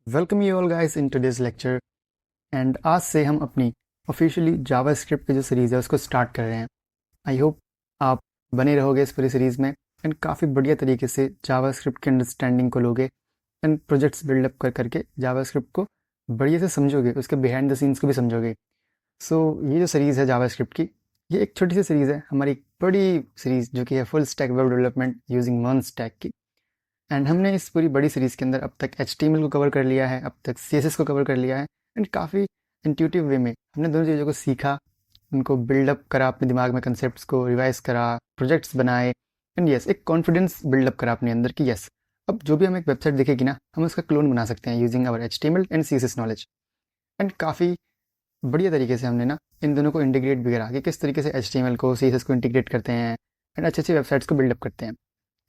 Welcome you all guys in today's lecture. And आज से हम अपनी ऑफिशियली जावास्क्रिप्ट की जो सीरीज़ है उसको स्टार्ट कर रहे हैं। आई होप आप बने रहोगे इस पूरी सीरीज़ में एंड काफ़ी बढ़िया तरीके से जावास्क्रिप्ट की अंडरस्टैंडिंग को लोगे एंड प्रोजेक्ट्स बिल्डअप कर करके जावास्क्रिप्ट को बढ़िया से समझोगे, उसके बिहाइंड द सीन्स को भी समझोगे। सो ये जो सीरीज़ है जावास्क्रिप्ट की, ये एक छोटी सी सीरीज़ है हमारी एक बड़ी सीरीज़ जो कि है full stack web development using one stack की। एंड हमने इस पूरी बड़ी सीरीज़ के अंदर अब तक HTML को कवर कर लिया है, अब तक CSS को कवर कर लिया है एंड काफ़ी इंट्यूटिव वे में हमने दोनों चीज़ों को सीखा, उनको बिल्डअप करा, अपने दिमाग में कंसेप्ट्स को रिवाइज करा, प्रोजेक्ट्स बनाए एंड यस एक कॉन्फिडेंस बिल्डअप करा अपने अंदर कि यस अब जो भी हमें एक वेबसाइट दिखेगी ना, हम उसका क्लोन बना सकते हैं using our HTML and CSS knowledge. And काफ़ी बढ़िया तरीके से हमने ना इन दोनों को इंटीग्रेट भी करा कि किस तरीके से HTML को CSS को इंटीग्रेट करते हैं एंड अच्छी अच्छी वेबसाइट्स को बिल्डअप करते हैं।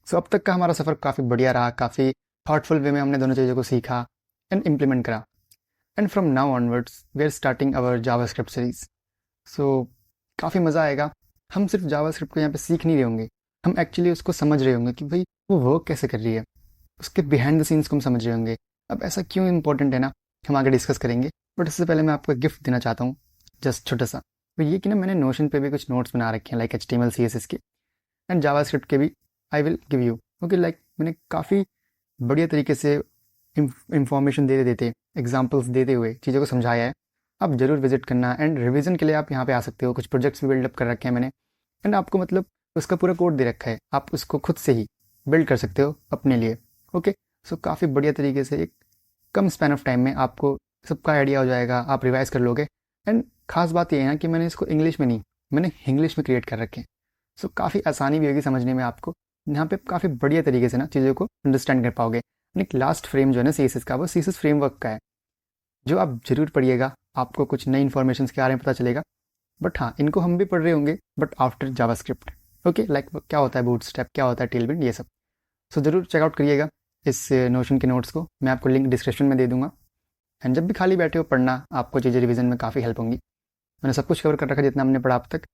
सो अब तक का हमारा सफ़र काफ़ी बढ़िया रहा, काफ़ी थॉटफुल वे में हमने दोनों चीज़ों को सीखा एंड इम्प्लीमेंट करा। And from now onwards we are starting our JavaScript series. So काफ़ी मज़ा आएगा। हम सिर्फ जावास्क्रिप्ट को यहाँ पे सीख नहीं रहे होंगे, हम एक्चुअली उसको समझ रहे होंगे कि भाई वो वर्क कैसे कर रही है, उसके बिहाइंड द सीन्स को हम समझ रहे होंगे। अब ऐसा क्यों इंपॉर्टेंट है ना, हम आगे डिस्कस करेंगे। बट इससे पहले मैं आपको एक गिफ्ट देना चाहता हूँ, जस्ट छोटा सा। तो ये कि ना मैंने नोशन पे भी कुछ नोट्स बना रखे हैं लाइक HTML CSS के एंड जावास्क्रिप्ट के भी। I will give you okay, like मैंने काफ़ी बढ़िया तरीके से इंफॉर्मेशन देते देते एग्जांपल्स देते हुए चीज़ों को समझाया है। आप ज़रूर विजिट करना एंड रिवीजन के लिए आप यहाँ पे आ सकते हो। कुछ प्रोजेक्ट्स भी बिल्डअप कर रखे हैं मैंने एंड आपको मतलब उसका पूरा कोड दे रखा है, आप उसको खुद से ही बिल्ड कर सकते हो अपने लिए। ओके, सो काफ़ी बढ़िया तरीके से एक कम स्पैन ऑफ टाइम में आपको सबका आइडिया हो जाएगा, आप रिवाइज कर लोगे। एंड खास बात यह है ना कि मैंने इसको इंग्लिश में नहीं, मैंने इंग्लिश में क्रिएट कर रखे हैं। सो काफ़ी आसानी भी होगी समझने में आपको। यहाँ पे काफ़ी बढ़िया तरीके से ना चीज़ों को अंडरस्टैंड कर पाओगे। एक लास्ट फ्रेम जो है ना CSS का, वो CSS फ्रेमवर्क का है जो आप जरूर पढ़िएगा। आपको कुछ नई इन्फॉर्मेशन के बारे में पता चलेगा। बट हाँ, इनको हम भी पढ़ रहे होंगे but after JavaScript. Okay, like क्या होता है बूटस्ट्रैप, क्या होता है टेलविंड, ये सब। सो ज़रूर चेकआउट करिएगा इस नोशन के नोट्स को। मैं आपको लिंक डिस्क्रिप्शन में दे दूंगा एंड जब भी खाली बैठे हो पढ़ना, आपको चीज़ें रिवीजन में काफ़ी हेल्प होंगी। मैंने सब कुछ कवर कर रखा जितना हमने पढ़ा अब तक।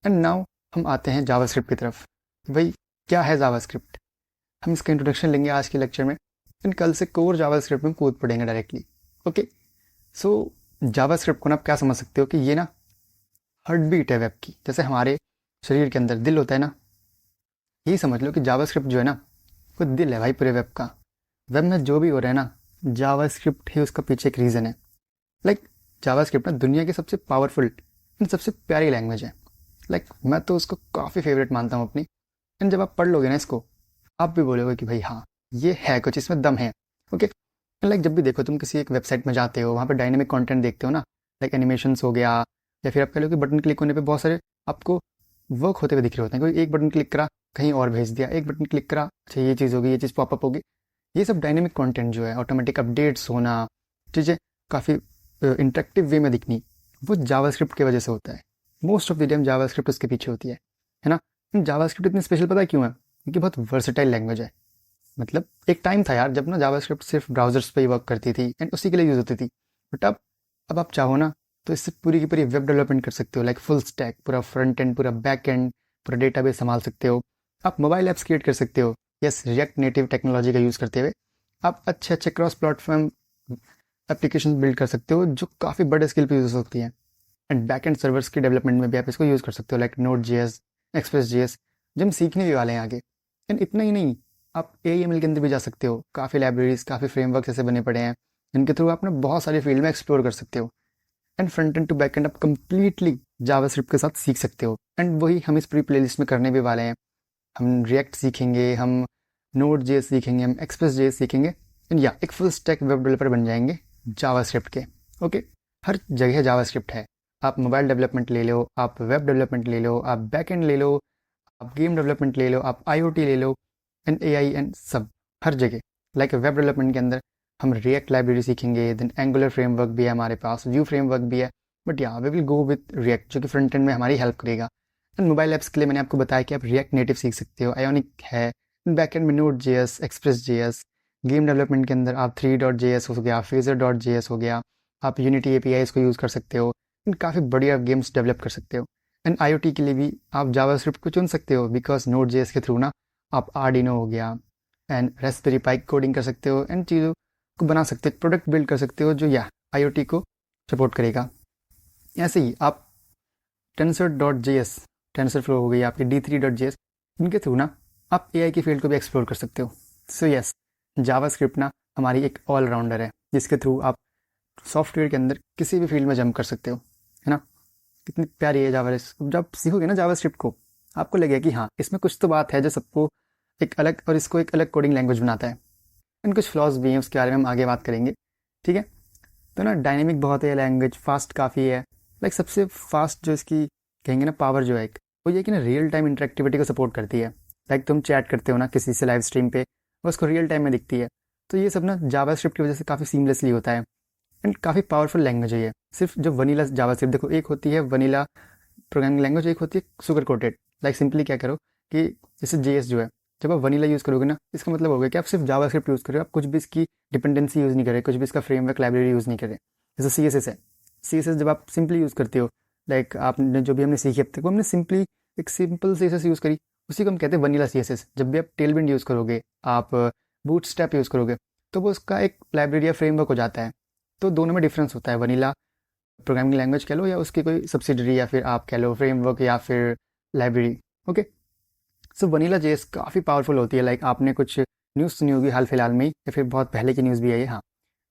एंड नाउ हम आते हैं जावास्क्रिप्ट की तरफ। भाई क्या है जावास्क्रिप्ट, हम इसका इंट्रोडक्शन लेंगे आज के लेक्चर में एंड कल से कोर जावास्क्रिप्ट में कूद पड़ेंगे डायरेक्टली। ओके, सो जावास्क्रिप्ट को ना आप क्या समझ सकते हो कि ये ना हार्ट बीट है वेब की। जैसे हमारे शरीर के अंदर दिल होता है ना, यही समझ लो कि जावास्क्रिप्ट जो है ना, वो दिल है भाई पूरे वेब का। वेब में जो भी हो रहा है ना, जावास्क्रिप्ट ही उसका पीछे एक रीज़न है। लाइक जावास्क्रिप्ट ना दुनिया की सबसे पावरफुल एंड सबसे प्यारी लैंग्वेज है। लाइक मैं तो उसको काफ़ी फेवरेट मानता हूँ अपनी। एंड जब आप पढ़ लोगे ना इसको, आप भी बोलोगे कि भाई हाँ, ये है कुछ, इसमें दम है। ओके, लाइक जब भी देखो तुम किसी एक वेबसाइट में जाते हो, वहाँ पे डायनेमिक कंटेंट देखते हो ना, लाइक एनिमेशंस हो गया, या फिर आप कह लो कि बटन क्लिक होने पे बहुत सारे आपको वर्क होते हुए दिख रहे होते हैं। कोई एक बटन क्लिक करा, कहीं और भेज दिया, एक बटन क्लिक करा, अच्छा ये चीज़ होगी, ये चीज़ पॉपअप होगी। ये सब डायनेमिक कंटेंट जो है, ऑटोमेटिक अपडेट्स होना, चीज़ें काफ़ी इंटरेक्टिव वे में दिखनी, वो जावास्क्रिप्ट की वजह से होता है। Most of the time JavaScript उसके पीछे होती है ना। जावास्क्रिप्ट इतनी स्पेशल पता है क्यों है? क्योंकि बहुत वर्सेटाइल लैंग्वेज है। मतलब एक टाइम था यार जब ना जावास्क्रिप्ट सिर्फ ब्राउजर्स पे ही वर्क करती थी एंड उसी के लिए यूज़ होती थी। बट अब आप चाहो ना तो इससे पूरी की पूरी वेब डेवलपमेंट कर सकते हो, लाइक फुल स्टैक, पूरा फ्रंट एंड, पूरा बैक एंड, पूरा डेटाबेस संभाल सकते हो। आप मोबाइल ऐप्स क्रिएट कर सकते हो, यस, रिएक्ट नेटिव टेक्नोलॉजी का यूज़ करते हुए। आप अच्छे अच्छे क्रॉस प्लेटफॉर्म एप्लीकेशन बिल्ड कर सकते हो जो काफ़ी बड़े स्केल पे यूज़ होती हैं। एंड बैक एंड सर्वर्स की डेवलपमेंट में भी आप इसको यूज़ कर सकते हो, लाइक Node.js, Express.js, जो हम सीखने भी वाले हैं आगे। एंड इतना ही नहीं, आप AML के अंदर भी जा सकते हो। काफ़ी लाइब्रेरीज, काफ़ी फ्रेमवर्क ऐसे बने पड़े हैं जिनके थ्रू आप ना बहुत सारी फील्ड में एक्सप्लोर कर सकते हो। And front end to back end आप कंप्लीटली जावास्क्रिप्ट के साथ सीख सकते हो। एंड वही हम इस पूरी प्लेलिस्ट में करने भी वाले हैं। हम रिएक्ट सीखेंगे, हम Node.js सीखेंगे, हम Express.js सीखेंगे एंड या एक फुल स्टैक वेब डेवलपर बन जाएंगे जावास्क्रिप्ट के। ओके, हर जगह जावास्क्रिप्ट है। आप मोबाइल डेवलपमेंट ले लो, आप वेब डेवलपमेंट ले लो, आप बैक एंड ले लो, आप गेम डेवलपमेंट ले लो, आप IoT ले लो एंड AI एंड सब, हर जगह। लाइक वेब डेवलपमेंट के अंदर हम रिएक्ट लाइब्रेरी सीखेंगे, देन एंगुलर फ्रेमवर्क भी है हमारे पास, व्यू फ्रेमवर्क भी है। बट या we will go with React जो कि फ्रंट एंड में हमारी हेल्प करेगा। एंड मोबाइल ऐप्स के लिए मैंने आपको बताया कि आप रिएक्ट नेटिव सीख सकते हो, आयोनिक है। बैक एंड में Node.js, Express.js। गेम डेवलपमेंट के अंदर आप 3.js हो गया, Phaser.js हो गया, आप यूनिटी APIs को यूज़ कर सकते हो एंड काफ़ी बढ़िया गेम्स डेवलप कर सकते हो। एंड IoT के लिए भी आप जावास्क्रिप्ट को चुन सकते हो, बिकॉज Node.js के थ्रू ना आप Arduino हो गया एंड Raspberry Pi कोडिंग कर सकते हो एंड चीज़ों को बना सकते हो, एक प्रोडक्ट बिल्ड कर सकते हो जो या IoT को सपोर्ट करेगा। ऐसे ही आप tensor.js, टेंसरफ्लो हो गई आपकी D3.js, इनके थ्रू ना आप AI की फील्ड को भी एक्सप्लोर कर सकते हो। सो यस, जावास्क्रिप्ट ना हमारी एक ऑलराउंडर है जिसके थ्रू आप सॉफ्टवेयर के अंदर किसी भी फील्ड में जंप कर सकते हो, है ना। कितनी प्यारी है जावास्क्रिप्ट। जब सीखोगे ना जावास्क्रिप्ट को, आपको लगेगा कि हाँ, इसमें कुछ तो बात है जो सबको एक अलग और इसको एक अलग कोडिंग लैंग्वेज बनाता है। एंड कुछ फ्लॉज भी हैं, उसके बारे में हम आगे बात करेंगे, ठीक है। तो ना डायनेमिक बहुत है लैंग्वेज, फास्ट काफ़ी है। लाइक सबसे फास्ट जो इसकी कहेंगे ना पावर जो है एक, वो ये कि ना रियल टाइम इंटरेक्टिविटी को सपोर्ट करती है। लाइक तुम चैट करते हो ना किसी से लाइव स्ट्रीम पे, वो उसको रियल टाइम में दिखती है। तो ये सब ना जावास्क्रिप्ट की वजह से काफ़ी सीमलेसली होता है। एंड काफ़ी पावरफुल लैंग्वेज है ये। सिर्फ जो वनीला जावास्क्रिप्ट, देखो एक होती है वनीला प्रोग्रामिंग लैंग्वेज, एक होती है सुगर कोटेड। लाइक सिंपली क्या करो कि जैसे JS जो है, जब आप वनीला यूज़ करोगे ना, इसका मतलब होगा कि आप सिर्फ जावास्क्रिप्ट यूज़ कर रहे हो, आप कुछ भी इसकी डिपेंडेंसी यूज़ नहीं कर रहे, कुछ भी इसका फ्रेमवर्क लाइब्रेरी यूज़ नहीं कर रहे। जैसे CSS है, CSS जब आप सिंपली यूज़ करते हो, लाइक आपने जो भी हमने सीखी अब तक, वो हमने सिंपली एक सिंपल CSS यूज़ करी, उसी को हम कहते हैं वनीला CSS। जब भी आप टेलविंड यूज़ करोगे, आप बूटस्ट्रैप यूज़ करोगे, तो वो उसका एक लाइब्रेरी या फ्रेमवर्क हो जाता है। तो दोनों में डिफरेंस होता है, वनीला प्रोग्रामिंग लैंग्वेज कह लो या उसकी कोई सब्सिडरी, या फिर आप कह लो फ्रेमवर्क या फिर लाइब्रेरी। ओके, सो वनीला JS काफ़ी पावरफुल होती है। लाइक आपने कुछ न्यूज़ सुनी होगी हाल फिलहाल में ही, या फिर बहुत पहले की न्यूज़ भी है ये, हाँ,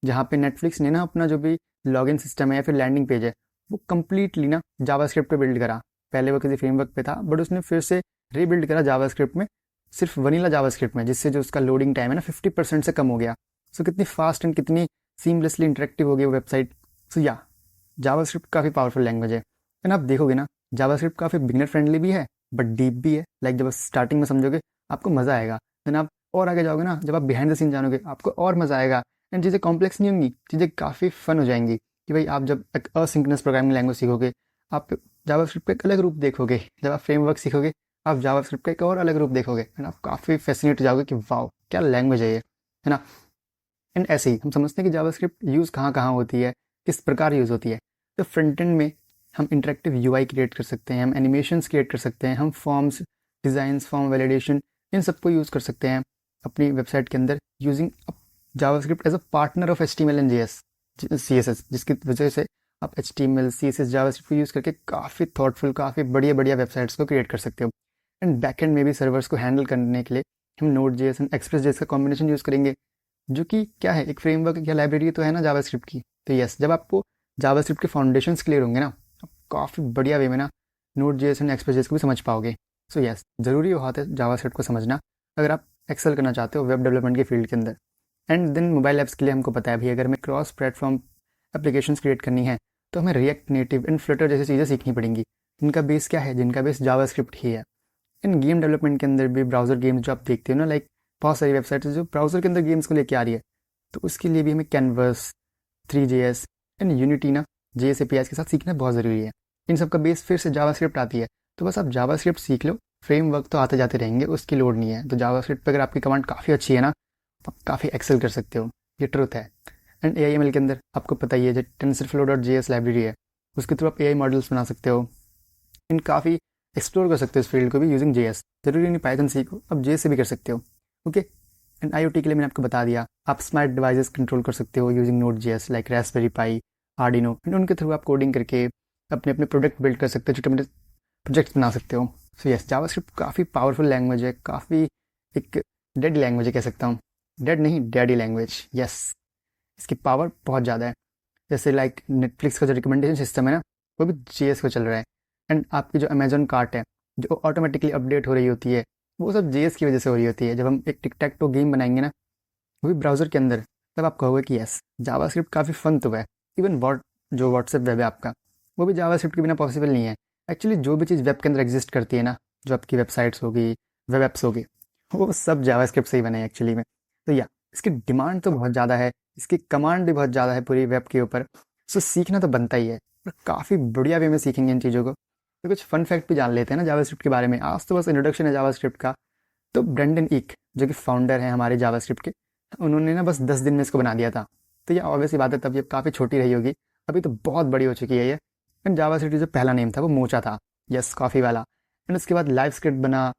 जहाँ पे नेटफ्लिक्स ने ना अपना जो भी लॉगिन सिस्टम है या फिर लैंडिंग पेज है, वो कम्प्लीटली ना जावास्क्रिप्ट पे बिल्ड करा। पहले वो किसी फ्रेमवर्क पे था, बट उसने फिर से रीबिल्ड करा जावास्क्रिप्ट में, सिर्फ वनीला जावास्क्रिप्ट में, जिससे जो उसका लोडिंग टाइम है ना 50% से कम हो गया। सो कितनी फास्ट एंड कितनी सीमलेसली इंटरेक्टिव हो गई वो वेबसाइट। सो या जावास्क्रिप्ट काफ़ी पावरफुल लैंग्वेज है। एंड आप देखोगे ना, जावास्क्रिप्ट काफ़ी बिगिनर फ्रेंडली भी है, बट डीप भी है। लाइक जब आप स्टार्टिंग में समझोगे आपको मज़ा आएगा, देन आप और आगे जाओगे ना, जब आप बिहाइंड द सीन जानोगे आपको और मज़ा आएगा। एंड चीज़ें कॉम्प्लेक्स नहीं होंगी, चीज़ें काफ़ी फन हो जाएंगी कि भाई आप जब एक असिंक्रोनस प्रोग्रामिंग लैंग्वेज सीखोगे, आप जावास्क्रिप्ट का एक अलग रूप देखोगे। जब आप फ्रेमवर्क सीखोगे, आप जावास्क्रिप्ट का एक और अलग रूप देखोगे, एंड आप काफ़ी फैसिनेट हो जाओगे कि वाओ क्या लैंग्वेज है ये, है ना। एंड ऐसे ही हम समझते हैं कि जावास्क्रिप्ट यूज़ कहाँ कहाँ होती है, किस प्रकार यूज़ होती है। तो फ्रंट एंड में हम इंटरेक्टिव UI क्रिएट कर सकते हैं, हम एनिमेशंस क्रिएट कर सकते हैं, हम फॉर्म्स डिज़ाइंस, फॉर्म वैलिडेशन, इन सबको यूज़ कर सकते हैं अपनी वेबसाइट के अंदर using JavaScript as a partner of HTML and CSS, जिसकी वजह से आप HTML, CSS, जावास्क्रिप्ट को यूज़ करके काफ़ी थॉटफुल, काफ़ी बढ़िया बढ़िया वेबसाइट्स को क्रिएट कर सकते हो। एंड बैकएंड में भी सर्वर्स को हैंडल करने के लिए हम Node.js एंड Express.js का कॉम्बिनेशन यूज़ करेंगे, जो कि क्या है, एक फ्रेमवर्क या लाइब्रेरी तो है ना जावास्क्रिप्ट की। तो यस, जब आपको जावास्क्रिप्ट के फाउंडेशंस क्लियर होंगे ना, आप काफ़ी बढ़िया वे में ना Node.js एंड Express.js को भी समझ पाओगे। सो यस, ज़रूरी होता है जावास्क्रिप्ट को समझना अगर आप एक्सेल करना चाहते हो वेब डेवलपमेंट के फील्ड के अंदर। एंड देन मोबाइल ऐप्स के लिए हमको पता है भाई, अगर हमें क्रॉस प्लेटफॉर्म एप्लीकेशंस क्रिएट करनी है तो हमें रिएक्ट नेटिव एंड फ्लटर जैसी चीज़ें सीखनी पड़ेंगी। इनका बेस क्या है, जिनका बेस जावास्क्रिप्ट ही है। इन गेम डेवलपमेंट के अंदर भी ब्राउज़र गेम्स जो आप देखते हो ना, लाइक बहुत सारी वेबसाइट्स जो ब्राउज़र के अंदर गेम्स को लेके आ रही है, तो उसके लिए भी हमें कैनवस, 3JS एंड यूनिटी ना JS APIs के साथ सीखना बहुत ज़रूरी है। इन सब का बेस फिर से जावास्क्रिप्ट आती है। तो बस आप जावास्क्रिप्ट सीख लो, फ्रेमवर्क तो आते जाते रहेंगे, उसकी लोड नहीं है। तो जावास्क्रिप्ट पर अगर आपकी कमांड काफ़ी अच्छी है ना, तो आप काफ़ी एक्सेल कर सकते हो, ये ट्रुथ है। एंड AIML के अंदर आपको पता ही है, जो TensorFlow.js लाइब्रेरी है, उसके थ्रू आप AI मॉडल्स बना सकते हो। इन काफ़ी एक्सप्लोर कर सकते हो इस फील्ड को भी यूजिंग JS। ज़रूरी नहीं पाइथन सीखो, अब JS से भी कर सकते हो। ओके, एंड IoT के लिए मैंने आपको बता दिया, आप स्मार्ट डिवाइसेस कंट्रोल कर सकते हो using Node.js, like Raspberry pi, Arduino, and उनके थ्रू आप कोडिंग करके अपने अपने प्रोडक्ट बिल्ड कर सकते हो, छोटे मोटे प्रोजेक्ट्स बना सकते हो। सो यस, जावास्क्रिप्ट काफ़ी पावरफुल लैंग्वेज है, काफ़ी एक डेड लैंग्वेज है कह सकता हूँ। डेड नहीं, डैडी लैंग्वेज। यस, इसकी पावर बहुत ज़्यादा है। जैसे लाइक नेटफ्लिक्स का जो रिकमेंडेशन सिस्टम है ना, वो भी JS को चल रहा है। एंड आपकी जो अमेजोन कार्ट है, जो ऑटोमेटिकली अपडेट हो रही होती है, वो सब JS की वजह से हो रही होती है। जब हम एक टिक टैक टो गेम बनाएंगे ना, वो भी ब्राउज़र के अंदर, तब आप कहोगे कि यस, जावास्क्रिप्ट काफ़ी फन तो है। इवन जो व्हाट्सएप वेब है आपका, वो भी जावास्क्रिप्ट के बिना पॉसिबल नहीं है। एक्चुअली जो भी चीज़ वेब के अंदर एग्जिस्ट करती है ना, जो आपकी वेबसाइट्स होगी, वेब एप्स होगी, वो सब जावास्क्रिप्ट से ही बने हैं एक्चुअली में। तो या इसकी डिमांड तो बहुत ज़्यादा है, इसकी कमांड भी बहुत ज़्यादा है पूरी वेब के ऊपर। सो सीखना तो बनता ही है, और काफ़ी बढ़िया वे में सीखेंगे इन चीज़ों को। तो कुछ फन फैक्ट भी जान लेते हैं ना जावास्क्रिप्ट के बारे में। आज तो बस इंट्रोडक्शन है जावास्क्रिप्ट का। तो ब्रेंडन ईक, जो कि फाउंडर हैं हमारे जावास्क्रिप्ट के, उन्होंने ना बस 10 दिन में इसको बना दिया था। तो ये ऑब्वियसली बात है, तब ये काफ़ी छोटी रही होगी, अभी तो बहुत बड़ी हो चुकी है ये। एंड जावास्क्रिप्ट जो पहला नेम था वो मोचा था, यस, कॉफ़ी वाला। एंड उसके बाद लाइव स्क्रिप्ट बना,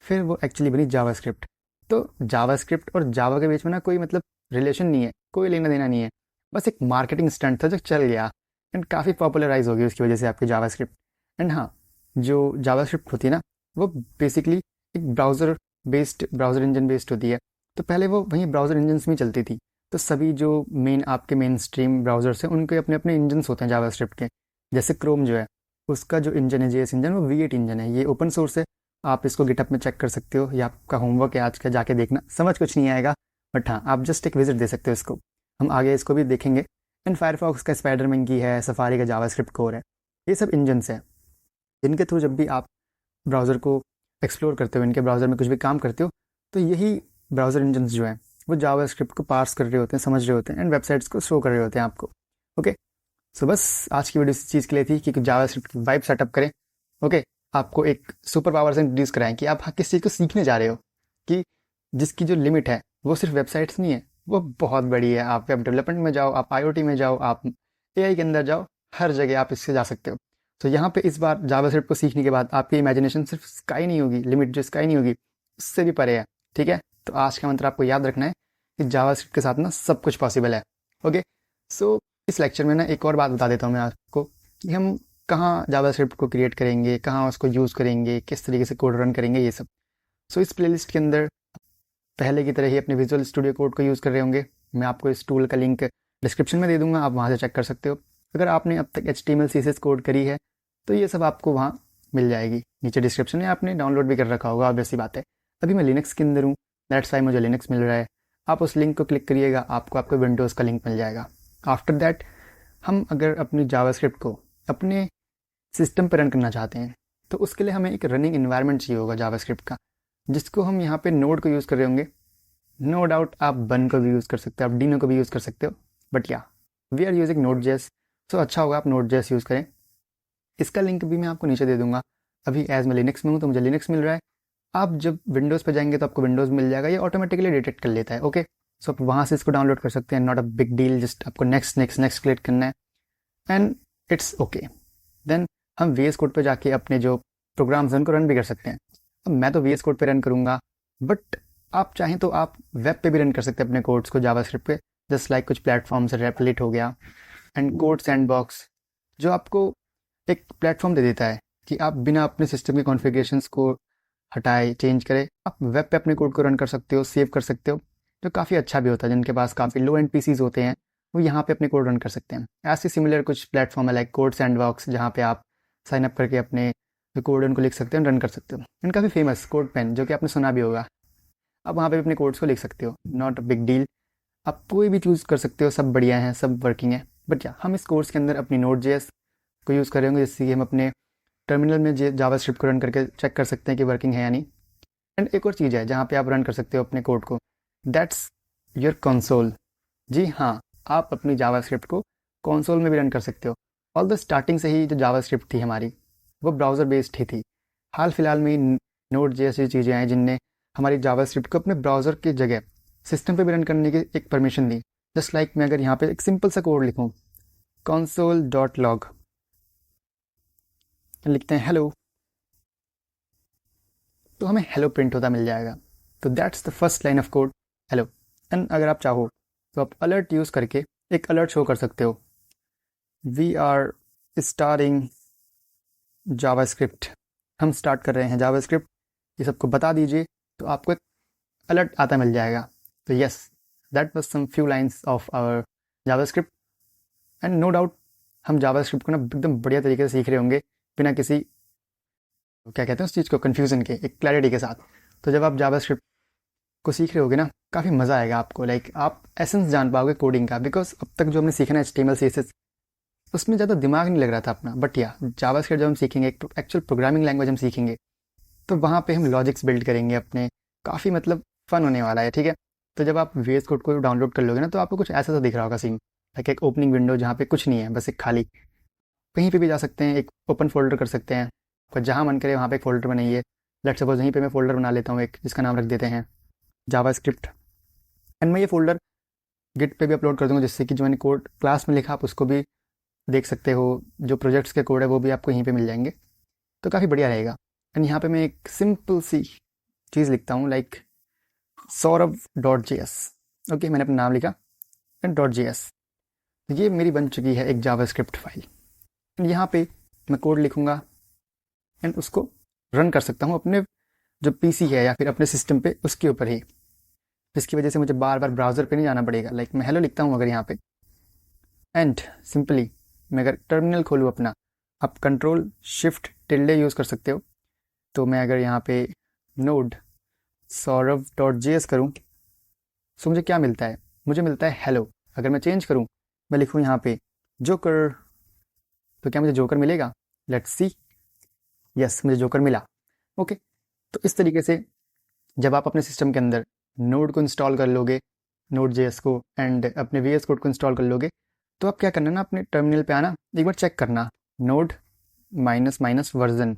फिर वो एक्चुअली बनी जावास्क्रिप्ट। तो जावास्क्रिप्ट और जावा के बीच में ना कोई मतलब रिलेशन नहीं है, कोई लेना देना नहीं है, बस एक मार्केटिंग स्टंट था जो चल गया एंड काफ़ी पॉपुलराइज हो गई उसकी वजह से आपकी जावास्क्रिप्ट। एंड हाँ, जो जावास्क्रिप्ट होती है ना, वो बेसिकली एक ब्राउज़र इंजन बेस्ड होती है। तो पहले वो वहीं ब्राउज़र इंजन्स में चलती थी। तो सभी जो आपके मेन स्ट्रीम ब्राउज़र्स हैं उनके अपने अपने इंजन्स होते हैं जावास्क्रिप्ट के। जैसे क्रोम जो है, उसका जो इंजन है जेएस इंजन, वो V8 इंजन है। ये ओपन सोर्स है, आप इसको गिटहब में चेक कर सकते हो, या आपका होमवर्क है आज का, जाके देखना। समझ कुछ नहीं आएगा बट हाँ, आप जस्ट एक विजिट दे सकते हो इसको। हम आगे इसको भी देखेंगे। एंड फायरफॉक्स का स्पाइडरमैन की है, सफारी का जावास्क्रिप्ट कोर है। ये सब इंजन्स हैं जिनके थ्रू जब भी आप ब्राउज़र को एक्सप्लोर करते हो, इनके ब्राउज़र में कुछ भी काम करते हो, तो यही ब्राउज़र इंजन्स जो हैं वो जावास्क्रिप्ट को पार्स कर रहे होते हैं, समझ रहे होते हैं एंड वेबसाइट्स को शो कर रहे होते हैं आपको। ओके, सो बस आज की वीडियो इस चीज़ के लिए थी कि जावास्क्रिप्ट की वाइब सेटअप करें। ओके, आपको एक सुपर पावर से इंट्रोड्यूस कराएं कि आप किस चीज़ को सीखने जा रहे हो, कि जिसकी जो लिमिट है वो सिर्फ वेबसाइट्स नहीं है, वो बहुत बड़ी है। आप वेब डेवलपमेंट में जाओ, आप IoT में जाओ, आप AI के अंदर जाओ, हर जगह आप इससे जा सकते हो। तो यहाँ पे इस बार जावास्क्रिप्ट को सीखने के बाद आपकी इमेजिनेशन सिर्फ स्काई नहीं होगी, लिमिट जो स्काई नहीं होगी उससे भी परे है। ठीक है, तो आज का मंत्र आपको याद रखना है कि जावास्क्रिप्ट के साथ ना सब कुछ पॉसिबल है। ओके, सो इस लेक्चर में ना एक और बात बता देता हूँ मैं आपको कि हम कहाँ जावास्क्रिप्ट को क्रिएट करेंगे, कहाँ उसको यूज़ करेंगे, किस तरीके से कोड रन करेंगे, ये सब। सो इस प्लेलिस्ट के अंदर पहले की तरह ही अपने विजुअल स्टूडियो कोड को यूज़ कर रहे होंगे। मैं आपको इस टूल का लिंक डिस्क्रिप्शन में दे दूंगा, आप वहाँ से चेक कर सकते हो। अगर आपने अब तक HTML CSS कोड करी है तो ये सब आपको वहाँ मिल जाएगी नीचे डिस्क्रिप्शन में। आपने डाउनलोड भी कर रखा होगा, ऑब्वियसली बात है। अभी मैं लिनक्स के अंदर हूँ, दैट्स वाई मुझे लिनक्स मिल रहा है। आप उस लिंक को क्लिक करिएगा, आपको आपको विंडोज़ का लिंक मिल जाएगा। आफ्टर दैट हम अगर अपनी जावास्क्रिप्ट को अपने सिस्टम पर रन करना चाहते हैं तो उसके लिए हमें एक रनिंग इन्वायरमेंट चाहिए होगा जावास्क्रिप्ट का, जिसको हम यहाँ पे नोड को यूज़ कर रहे होंगे। नो डाउट आप बन को भी यूज़ कर सकते हो, आप डीनो को भी यूज़ कर सकते हो, बट या we are using Node JS. So अच्छा होगा आप नोड जेएस यूज़ करें। इसका लिंक भी मैं आपको नीचे दे दूंगा। अभी एज मैं लिनक्स में हूँ तो मुझे लिनक्स मिल रहा है। आप जब विंडोज़ पे जाएंगे तो आपको विंडोज़ मिल जाएगा, ये ऑटोमेटिकली डिटेक्ट कर लेता है। ओके, सो आप वहाँ से इसको डाउनलोड कर सकते हैं, not a big deal, just आपको नेक्स्ट नेक्स्ट नेक्स्ट क्लिक करना है एंड इट्स ओके। देन हम VS कोड पे जाके अपने जो प्रोग्राम्स हैं उनको रन भी कर सकते हैं। अब मैं तो VS कोड पे रन करूँगा, बट आप चाहें तो आप वेब पे भी रन कर सकते हैं अपने कोड्स को जावास्क्रिप्ट पे, जस्ट लाइक कुछ प्लेटफॉर्म से रेपलिट हो गया एंड कोड सैंडबॉक्स, जो आपको एक प्लेटफॉर्म दे देता है कि आप बिना अपने सिस्टम के कॉन्फ़िगरेशंस को हटाए चेंज करे आप वेब पे अपने कोड को रन कर सकते हो, सेव कर सकते हो, जो काफ़ी अच्छा भी होता है। जिनके पास काफ़ी लो एंड PCs होते हैं वो यहाँ पे अपने कोड रन कर सकते हैं। ऐसे सिमिलर कुछ प्लेटफॉर्म है लाइक कोड सैंडबॉक्स, जहाँ पे आप साइन अप करके अपने जो कोड है उनको लिख सकते हो, रन कर सकते हो। एंड काफ़ी फेमस कोड पेन, जो कि आपने सुना भी होगा, आप वहाँ पे अपने कोड्स को लिख सकते हो, नॉट अ बिग डील। आप कोई भी चूज़ कर सकते हो, सब बढ़िया हैं, सब वर्किंग है। बट या हम इस कोर्स के अंदर अपनी नोड जेएस को यूज़ करेंगे, जिससे कि हम अपने टर्मिनल में जावास्क्रिप्ट को रन करके चेक कर सकते हैं कि वर्किंग है या नहीं। एंड एक और चीज़ है जहाँ पे आप रन कर सकते हो अपने कोड को, दैट्स योर कंसोल। जी हाँ, आप अपनी जावास्क्रिप्ट को कंसोल में भी रन कर सकते हो। ऑल द स्टार्टिंग से ही जो जावास्क्रिप्ट थी हमारी, वो ब्राउज़र बेस्ड ही थी। हाल फिलहाल में नोड जैसी चीज़ें आई जिनने हमारी जावास्क्रिप्ट को अपने ब्राउज़र की जगह सिस्टम पे भी रन करने की एक परमिशन दी। जस्ट लाइक मैं अगर यहाँ पे एक सिंपल सा कोड लिखूँ, console.log, लिखते हैं हेलो, तो हमें हेलो प्रिंट होता मिल जाएगा। तो that's the first line of code, hello. And अगर आप चाहो तो आप अलर्ट यूज़ करके एक अलर्ट शो कर सकते हो, वी आर स्टार्टिंग जावास्क्रिप्ट, हम स्टार्ट कर रहे हैं जावास्क्रिप्ट, ये सबको बता दीजिए, तो आपको एक अलर्ट आता मिल जाएगा। तो yes, that was some few lines of our JavaScript. And no doubt हम जावास्क्रिप्ट को ना एकदम बढ़िया तरीके से सीख रहे होंगे, बिना किसी क्या कहते हैं उस चीज़ को, कन्फ्यूज़न के, एक क्लैरिटी के साथ। तो जब आप जावास्क्रिप्ट को सीख रहे होगे ना, काफ़ी मज़ा आएगा आपको। लाइक आप एसेंस जान पाओगे कोडिंग का, बिकॉज अब तक जो हमने सीखा ना HTML CSS, उसमें ज़्यादा दिमाग नहीं लग रहा था अपना। बट या जावास्क्रिप्ट जब हम सीखेंगे, एक एक्चुअल प्रोग्रामिंग लैंग्वेज हम सीखेंगे, तो वहाँ पे हम लॉजिक्स बिल्ड करेंगे अपने, काफ़ी मतलब फ़न होने वाला है। ठीक है, तो जब आप VS कोड को डाउनलोड कर लोगे ना, तो आपको कुछ ऐसा सा दिख रहा होगा सीन, लाइक एक ओपनिंग विंडो जहाँ पे कुछ नहीं है, बस एक खाली, कहीं पे भी जा सकते हैं, एक ओपन फोल्डर कर सकते हैं, तो जहाँ मन करे वहाँ पे एक फ़ोल्डर बनाइए। लेट्स सपोज यहीं पे मैं फ़ोल्डर बना लेता हूँ एक, जिसका नाम रख देते हैं जावास्क्रिप्ट। एंड मैं ये फ़ोल्डर गिट पे भी अपलोड कर दूँगा, जिससे कि जो मैंने कोड क्लास में लिखा आप उसको भी देख सकते हो, जो प्रोजेक्ट्स के कोड है वो भी आपको यहीं पे मिल जाएंगे, तो काफ़ी बढ़िया रहेगा। एंड यहाँ पे मैं एक सिंपल सी चीज़ लिखता हूँ, लाइक saurav.js। ओके, मैंने अपना नाम लिखा एंड .js। तो ये मेरी बन चुकी है एक जावास्क्रिप्ट फाइल। यहाँ पे मैं कोड लिखूँगा एंड उसको रन कर सकता हूँ अपने जो पीसी है या फिर अपने सिस्टम पे उसके ऊपर ही, जिसकी वजह से मुझे बार बार ब्राउज़र पे नहीं जाना पड़ेगा। लाइक मैं हेलो लिखता हूँ अगर यहाँ पे, एंड सिंपली मैं अगर टर्मिनल खोलूँ अपना, आप कंट्रोल शिफ्ट टिल्डे यूज़ कर सकते हो। तो मैं अगर यहाँ पे नोड saurav.js करूँ, सो मुझे क्या मिलता है? मुझे मिलता है हेलो। अगर मैं चेंज करूँ, मैं लिखूँ यहाँ पे जोकर, तो क्या मुझे जोकर मिलेगा? Let's see. यस, मुझे जोकर मिला। ओके, तो इस तरीके से जब आप अपने सिस्टम के अंदर नोड को इंस्टॉल कर लोगे, नोड जेएस को, एंड अपने वीएस कोड को इंस्टॉल कर लोगे, तो आप क्या करना ना, अपने टर्मिनल पे आना, एक बार चेक करना नोड -- वर्जन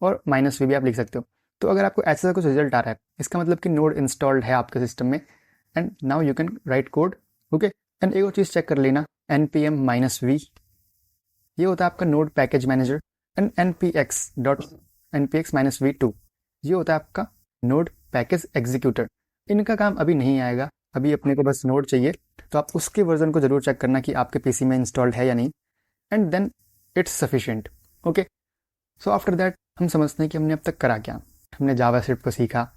और -v भी आप लिख सकते हो। तो अगर आपको ऐसा कुछ रिजल्ट आ रहा है, इसका मतलब कि नोड इंस्टॉल्ड है आपके सिस्टम में, and now you can write code. Okay, and एक और चीज़ चेक कर लेना, npm -v, ये होता है आपका node package manager, and npx -v2, ये होता है आपका नोड पैकेज एग्जीक्यूटर। इनका काम अभी नहीं आएगा, अभी अपने को बस नोड चाहिए, तो आप उसके वर्जन को जरूर चेक करना कि आपके पीसी में इंस्टॉल्ड है या नहीं, and then it's sufficient. Okay, so after that हम समझते हैं कि हमने अब तक करा क्या। हमने जावास्क्रिप्ट को सीखा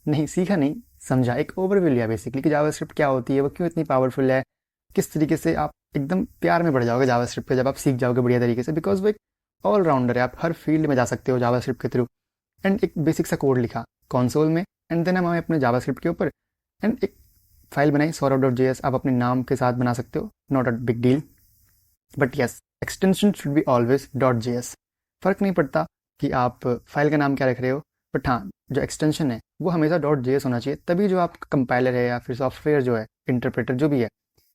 नहीं, समझा, एक ओवरव्यू लिया बेसिकली कि जावास्क्रिप्ट क्या होती है, वो क्यों इतनी पावरफुल है, किस तरीके से आप एकदम प्यार में पड़ जाओगे जावास्क्रिप्ट पे जब आप सीख जाओगे बढ़िया तरीके से, बिकॉज वो एक ऑलराउंडर है, आप हर फील्ड में जा सकते हो जावास्क्रिप्ट के थ्रू। एंड एक बेसिक सा कोड लिखा कंसोल में, एंड देन हम आए अपने जावास्क्रिप्ट के ऊपर, एंड एक फाइल बनाई saurav.js। आप अपने नाम के साथ बना सकते हो, not a big deal, but yes, extension should be always .js। फ़र्क नहीं पड़ता कि आप फाइल का नाम क्या रख रहे हो, बट हाँ, जो एक्सटेंशन है वो हमेशा .js होना चाहिए, तभी जो आपका कंपाइलर है या फिर सॉफ्टवेयर जो है, इंटरप्रेटर जो भी है,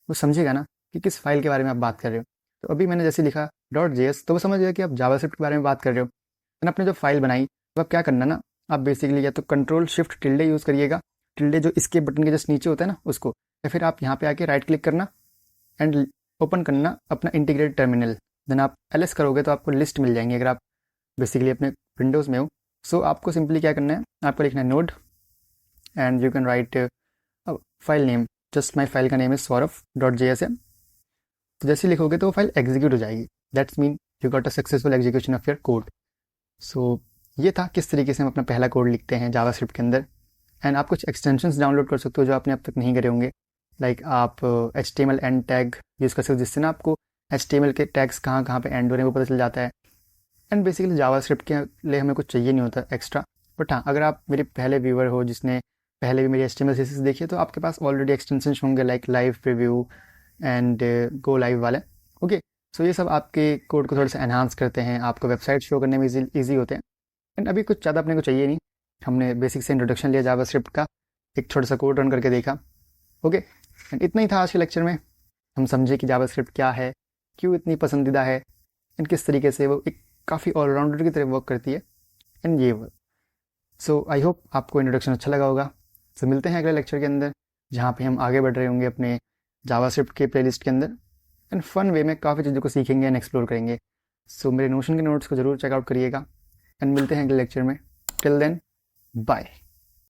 वो समझेगा ना कि किस फाइल के बारे में आप बात कर रहे हो। तो अभी मैंने जैसे लिखा .js, तो वो समझ गया कि आप जावास्क्रिप्ट के बारे में बात कर रहे हो। एंड आपने जो फाइल बनाई, तो आप क्या करना ना, आप बेसिकली या तो कंट्रोल शिफ्ट टिल्डे यूज़ करिएगा, टिल्डे जो इसके बटन के जस्ट नीचे होता है ना उसको, या फिर आप यहाँ पे आके राइट क्लिक करना एंड ओपन करना अपना इंटीग्रेटेड टर्मिनल। देन आप ls करोगे तो आपको लिस्ट मिल जाएंगी अगर आप बेसिकली अपने विंडोज़ में हो। सो आपको सिंपली क्या करना है, आपको लिखना है node, and you can write file name, just my file का नेम इज saurav.js है। तो जैसे लिखोगे तो वो फाइल एग्जीक्यूट हो जाएगी, that's mean you got a successful execution of your code. So ये था किस तरीके से हम अपना पहला कोड लिखते हैं जावास्क्रिप्ट के अंदर। एंड आप कुछ एक्सटेंशंस डाउनलोड कर सकते हो जो आपने अब तक नहीं करे होंगे, लाइक आप HTML एंड टैग यूज़ कर सकते हो, जिससे ना आपको HTML के टैग्स कहाँ कहाँ पे एंड हो रहे हैं वो पता चल जाता है। एंड बेसिकली जावास्क्रिप्ट के लिए हमें कुछ चाहिए नहीं होता एक्स्ट्रा, बट हाँ, अगर आप मेरे पहले व्यूअर हो जिसने पहले भी मेरी HTML CSS देखी है, तो आपके पास ऑलरेडी एक्सटेंशन होंगे like live preview and go live वाले। ओके, सो ये सब आपके कोड को थोड़ा सा एनहांस करते हैं, आपको वेबसाइट शो करने में ईजी होते हैं। एंड अभी कुछ ज़्यादा अपने को चाहिए नहीं, हमने बेसिक से इंट्रोडक्शन लिया जावास्क्रिप्ट का, एक छोटा सा कोड रन करके देखा। ओके, एंड इतना ही था आज के लेक्चर में। हम समझे कि जावास्क्रिप्ट क्या है, क्यों इतनी पसंदीदा है, एंड किस तरीके से वो एक काफ़ी ऑलराउंडर की तरह वर्क करती है, एंड ये वर्क। सो आई होप आपको इंट्रोडक्शन अच्छा लगा होगा। सो मिलते हैं अगले लेक्चर के अंदर, जहाँ पे हम आगे बढ़ रहे होंगे अपने जावास्क्रिप्ट के प्लेलिस्ट के अंदर, एंड फन वे में काफ़ी चीज़ों को सीखेंगे एंड एक्सप्लोर करेंगे। सो मेरे नोशन के नोट्स को ज़रूर चेकआउट करिएगा, एंड मिलते हैं अगले लेक्चर में। Till then, bye.